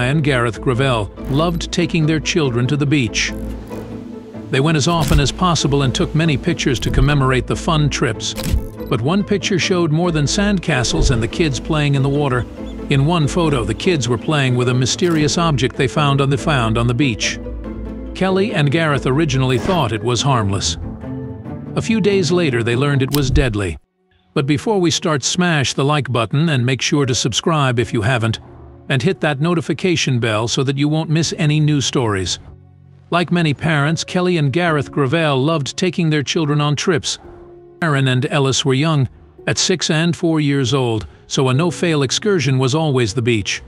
and Gareth Gravell loved taking their children to the beach. They went as often as possible and took many pictures to commemorate the fun trips. But one picture showed more than sandcastles and the kids playing in the water. In one photo, the kids were playing with a mysterious object they found on the beach. Kelly and Gareth originally thought it was harmless. A few days later, they learned it was deadly. But before we start, smash the like button and make sure to subscribe if you haven't, and hit that notification bell so that you won't miss any new stories. Like many parents, Kelly and Gareth Gravell loved taking their children on trips. Aaron and Ellis were young, at 6 and 4 years old, so a no-fail excursion was always the beach.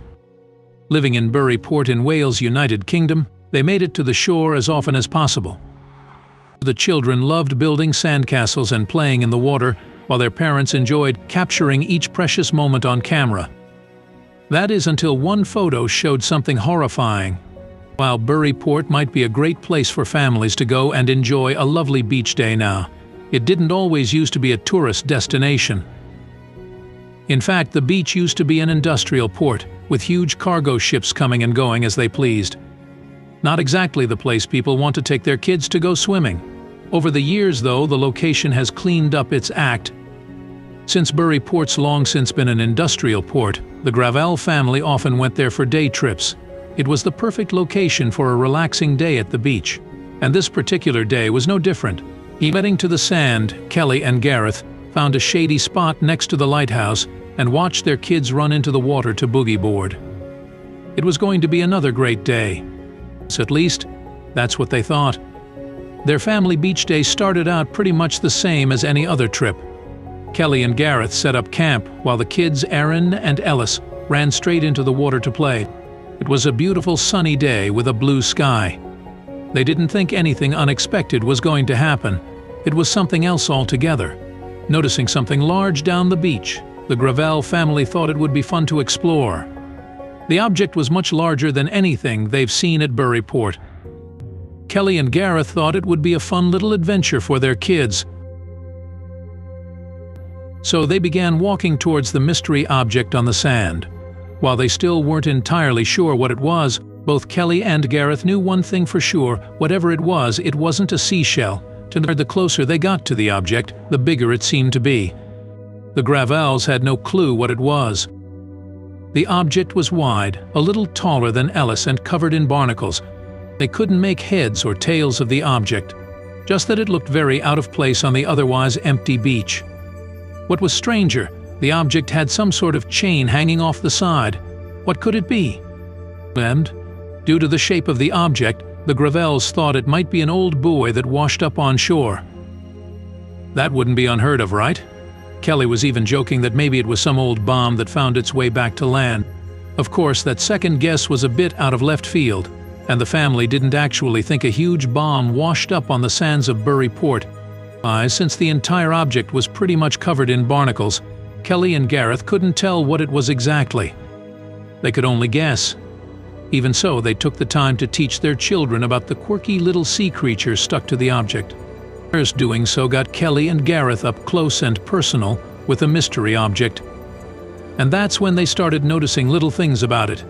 Living in Bury Port in Wales, United Kingdom, they made it to the shore as often as possible. The children loved building sandcastles and playing in the water, while their parents enjoyed capturing each precious moment on camera. That is until one photo showed something horrifying. While Bury Port might be a great place for families to go and enjoy a lovely beach day now, it didn't always used to be a tourist destination. In fact, the beach used to be an industrial port, with huge cargo ships coming and going as they pleased. Not exactly the place people want to take their kids to go swimming. Over the years, though, the location has cleaned up its act. Since Bury Port's long since been an industrial port, the Gravell family often went there for day trips. It was the perfect location for a relaxing day at the beach, and this particular day was no different. Heading to the sand, Kelly and Gareth found a shady spot next to the lighthouse and watched their kids run into the water to boogie board. It was going to be another great day. At least, that's what they thought. Their family beach day started out pretty much the same as any other trip. Kelly and Gareth set up camp while the kids, Aaron and Ellis, ran straight into the water to play. It was a beautiful sunny day with a blue sky. They didn't think anything unexpected was going to happen. It was something else altogether. Noticing something large down the beach, the Gravell family thought it would be fun to explore. The object was much larger than anything they've seen at Bury Port. Kelly and Gareth thought it would be a fun little adventure for their kids. So they began walking towards the mystery object on the sand. While they still weren't entirely sure what it was, both Kelly and Gareth knew one thing for sure: whatever it wasn't a seashell. The closer they got to the object, the bigger it seemed to be. The Gravells had no clue what it was. The object was wide, a little taller than Ellis, and covered in barnacles. They couldn't make heads or tails of the object, just that it looked very out of place on the otherwise empty beach. What was stranger, the object had some sort of chain hanging off the side. What could it be? And, due to the shape of the object, the Gravells thought it might be an old buoy that washed up on shore. That wouldn't be unheard of, right? Kelly was even joking that maybe it was some old bomb that found its way back to land. Of course, that second guess was a bit out of left field, and the family didn't actually think a huge bomb washed up on the sands of Bury Port. Since the entire object was pretty much covered in barnacles, Kelly and Gareth couldn't tell what it was exactly. They could only guess. Even so, they took the time to teach their children about the quirky little sea creatures stuck to the object. First, doing so got Kelly and Gareth up close and personal with the mystery object. And that's when they started noticing little things about it.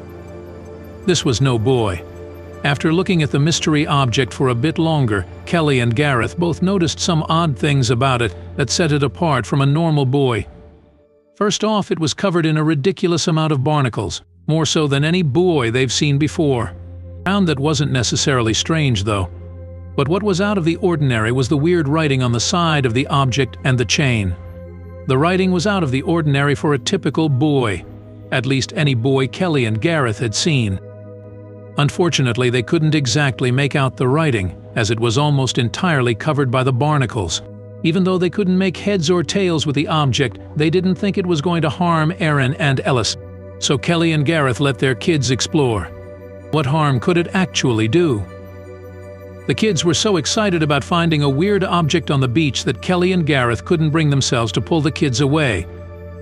This was no buoy. After looking at the mystery object for a bit longer, Kelly and Gareth both noticed some odd things about it that set it apart from a normal buoy. First off, it was covered in a ridiculous amount of barnacles, more so than any buoy they've seen before. That wasn't necessarily strange, though. But what was out of the ordinary was the weird writing on the side of the object and the chain. The writing was out of the ordinary for a typical buoy, at least any buoy Kelly and Gareth had seen. Unfortunately, they couldn't exactly make out the writing, as it was almost entirely covered by the barnacles. Even though they couldn't make heads or tails with the object, they didn't think it was going to harm Aaron and Ellis. So Kelly and Gareth let their kids explore. What harm could it actually do? The kids were so excited about finding a weird object on the beach that Kelly and Gareth couldn't bring themselves to pull the kids away.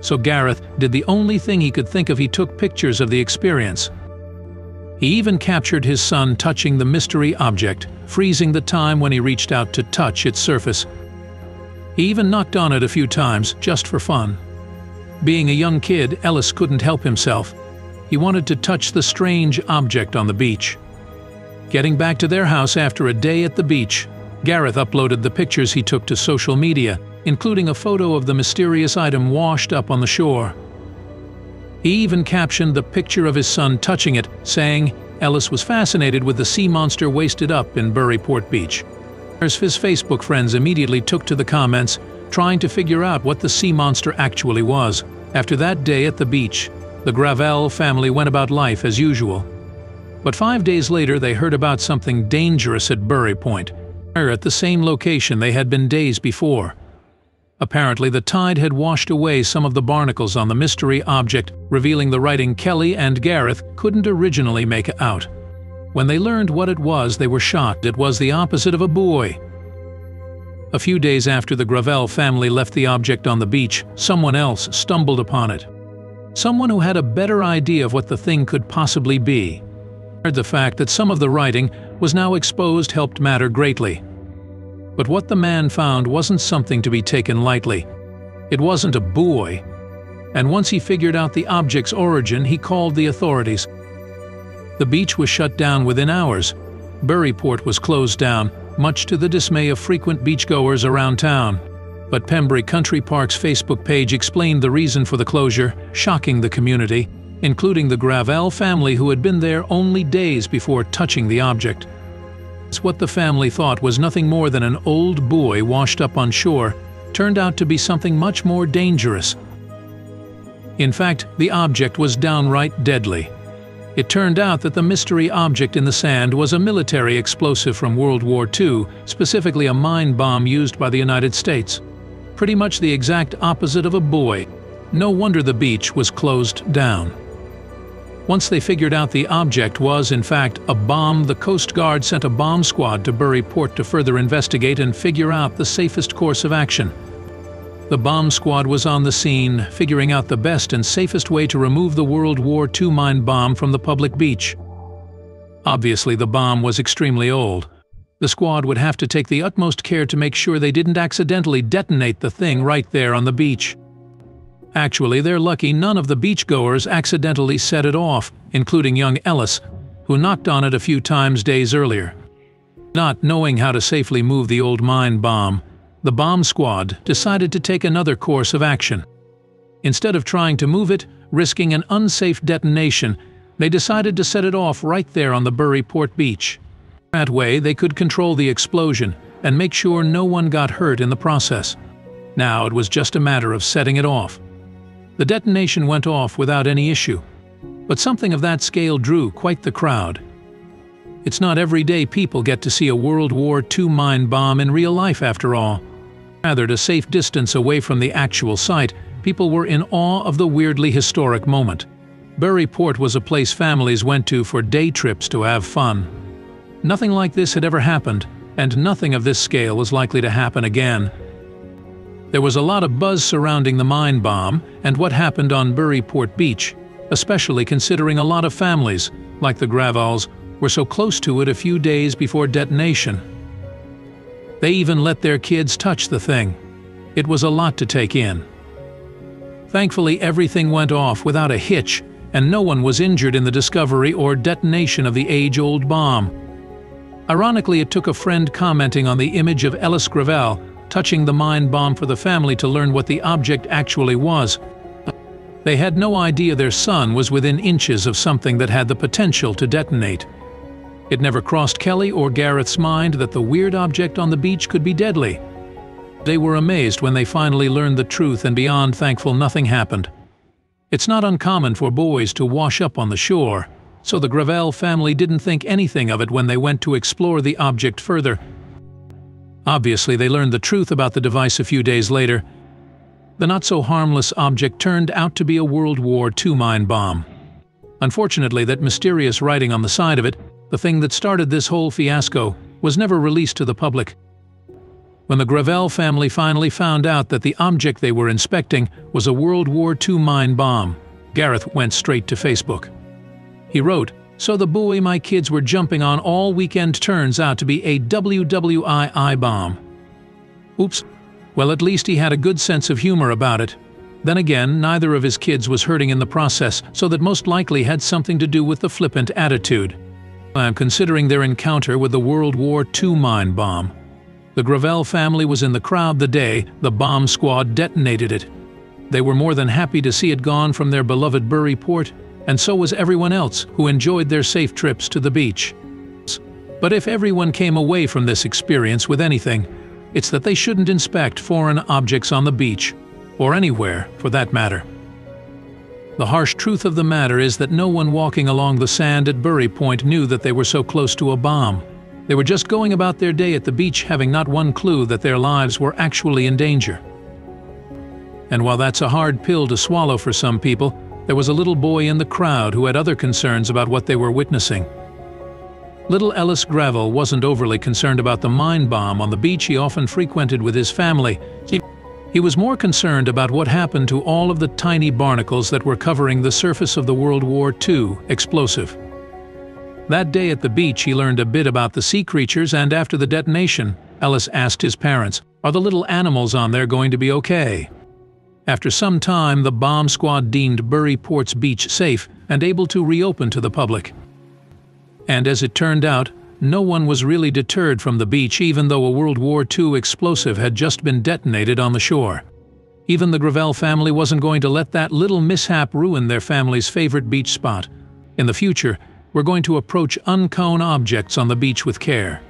So Gareth did the only thing he could think of: he took pictures of the experience. He even captured his son touching the mystery object, freezing the time when he reached out to touch its surface. He even knocked on it a few times, just for fun. Being a young kid, Ellis couldn't help himself. He wanted to touch the strange object on the beach. Getting back to their house after a day at the beach, Gareth uploaded the pictures he took to social media, including a photo of the mysterious item washed up on the shore. He even captioned the picture of his son touching it, saying Ellis was fascinated with the sea monster wasted up in Buryport Beach. His Facebook friends immediately took to the comments, trying to figure out what the sea monster actually was. After that day at the beach, the Gravell family went about life as usual. But 5 days later they heard about something dangerous at Buryport, at the same location they had been days before. Apparently the tide had washed away some of the barnacles on the mystery object, revealing the writing Kelly and Gareth couldn't originally make out. When they learned what it was, they were shocked. It was the opposite of a buoy. A few days after the Gravell family left the object on the beach, someone else stumbled upon it. Someone who had a better idea of what the thing could possibly be. The fact that some of the writing was now exposed helped matter greatly. But what the man found wasn't something to be taken lightly. It wasn't a buoy. And once he figured out the object's origin, he called the authorities. The beach was shut down within hours. Buryport was closed down, much to the dismay of frequent beachgoers around town. But Pembrey Country Park's Facebook page explained the reason for the closure, shocking the community, including the Gravell family who had been there only days before touching the object. What the family thought was nothing more than an old buoy washed up on shore turned out to be something much more dangerous. In fact, the object was downright deadly. It turned out that the mystery object in the sand was a military explosive from World War II, specifically a mine bomb used by the United States. Pretty much the exact opposite of a buoy. No wonder the beach was closed down. Once they figured out the object was, in fact, a bomb, the Coast Guard sent a bomb squad to Buryport to further investigate and figure out the safest course of action. The bomb squad was on the scene, figuring out the best and safest way to remove the World War II mine bomb from the public beach. Obviously, the bomb was extremely old. The squad would have to take the utmost care to make sure they didn't accidentally detonate the thing right there on the beach. Actually, they're lucky none of the beachgoers accidentally set it off, including young Ellis, who knocked on it a few times days earlier. Not knowing how to safely move the old mine bomb, the bomb squad decided to take another course of action. Instead of trying to move it, risking an unsafe detonation, they decided to set it off right there on the Buryport beach. That way, they could control the explosion and make sure no one got hurt in the process. Now it was just a matter of setting it off. The detonation went off without any issue, but something of that scale drew quite the crowd. It's not every day people get to see a World War II mine bomb in real life, after all. Rather, at a safe distance away from the actual site, people were in awe of the weirdly historic moment. Buryport was a place families went to for day trips to have fun. Nothing like this had ever happened, and nothing of this scale was likely to happen again. There was a lot of buzz surrounding the mine bomb and what happened on Buryport Beach, especially considering a lot of families, like the Gravells, were so close to it a few days before detonation. They even let their kids touch the thing. It was a lot to take in. Thankfully, everything went off without a hitch, and no one was injured in the discovery or detonation of the age-old bomb. Ironically, it took a friend commenting on the image of Ellis Gravell touching the mine bomb for the family to learn what the object actually was. They had no idea their son was within inches of something that had the potential to detonate. It never crossed Kelly or Gareth's mind that the weird object on the beach could be deadly. They were amazed when they finally learned the truth, and beyond thankful nothing happened. It's not uncommon for boys to wash up on the shore, so the Gravell family didn't think anything of it when they went to explore the object further. Obviously, they learned the truth about the device a few days later. The not-so-harmless object turned out to be a World War II mine bomb. Unfortunately, that mysterious writing on the side of it, the thing that started this whole fiasco, was never released to the public. When the Gravell family finally found out that the object they were inspecting was a World War II mine bomb, Gareth went straight to Facebook. He wrote, "So the buoy my kids were jumping on all weekend turns out to be a WWII bomb. Oops. Well, at least he had a good sense of humor about it. Then again, neither of his kids was hurting in the process, so that most likely had something to do with the flippant attitude. Considering their encounter with the World War II mine bomb. The Gravell family was in the crowd the day the bomb squad detonated it. They were more than happy to see it gone from their beloved Buryport, and so was everyone else who enjoyed their safe trips to the beach. But if everyone came away from this experience with anything, it's that they shouldn't inspect foreign objects on the beach, or anywhere for that matter. The harsh truth of the matter is that no one walking along the sand at Bury Point knew that they were so close to a bomb. They were just going about their day at the beach, having not one clue that their lives were actually in danger. And while that's a hard pill to swallow for some people, there was a little boy in the crowd who had other concerns about what they were witnessing. Little Ellis Gravell wasn't overly concerned about the mine bomb on the beach he often frequented with his family. He was more concerned about what happened to all of the tiny barnacles that were covering the surface of the World War II explosive. That day at the beach he learned a bit about the sea creatures, and after the detonation, Ellis asked his parents, "Are the little animals on there going to be okay?" After some time, the bomb squad deemed Buryport's beach safe and able to reopen to the public. And as it turned out, no one was really deterred from the beach, even though a World War II explosive had just been detonated on the shore. Even the Gravell family wasn't going to let that little mishap ruin their family's favorite beach spot. In the future, we're going to approach unknown objects on the beach with care.